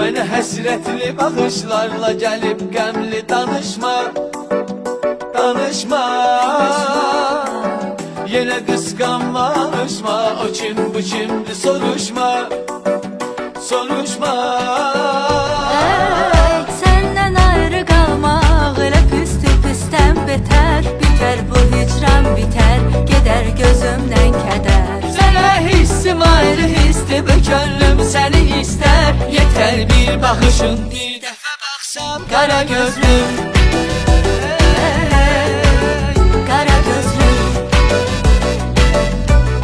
Mənə həsrətli baxışlarla gəlib qəmli danışma, danışma. Yenə qısqanmışma, o kim bu kimdir soruşma, soruşma. Səndən ayrı qalmaq elə pisdir, pisdən betər. Bitər bu hicran, bitər, gedər gözümdən kədər. Sənə hissim ayrı hisdir, bu könlüm səni istər. Yetər bir baxışın, bir dəfə baxsam qara gözlüm, Qara gözlüm,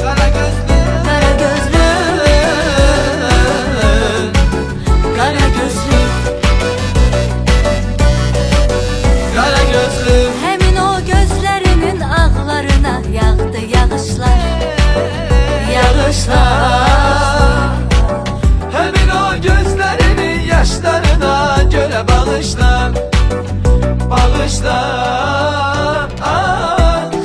qara gözlüm, qara gözlüm, qara gözlüm. qara gözlüm. Həmin o gözlərinin ağlarına yağdı yağışlar, yağışlar. Həmin o gözlərinin yaşlarına görə bağışla, bağışla.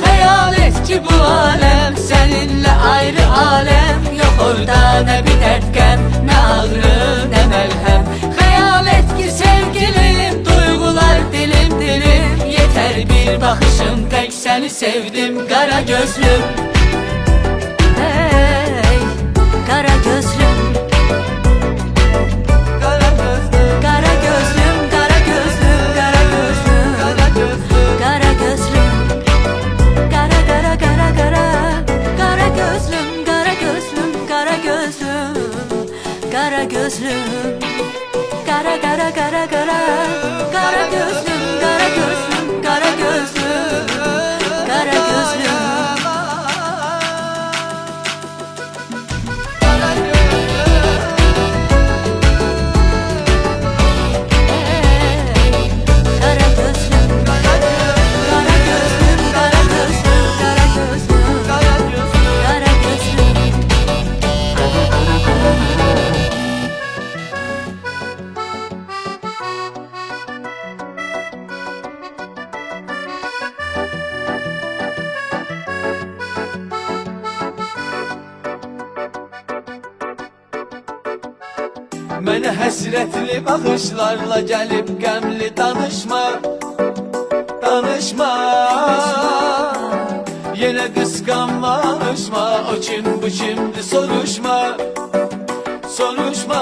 Xəyal et ki bu aləm səninlə ayrı aləm. Yox orada nə bir dərd qəm, nə ağrı, nə məlhəm. Xəyal et ki sevgilim, duyğular dilim dilim. Yetər bir baxışım, tək səni sevdim qara gözlüm. Hey, qara gözlüm, Qara gözlüm, qara gözlüm, qara gözlüm, qara gözlüm, qara gözlüm. qara gözlüm, qara qara qara qara, qara gözlüm, qara gözlüm, qara gözlüm, qara gözlüm, qara qara qara qara, qara gözlüm, qara gözlüm, qara gözlüm, qara gözlüm. Qara gözlüm, qara gözlüm, qara gözlüm, qara gözlüm, Qara gözlüm. qara gözlüm. Mənə həsrətli baxışlarla gəlib qəmli danışma, danışma. Yenə qısqanmışma, o kim bu kimdir soruşma, soruşma.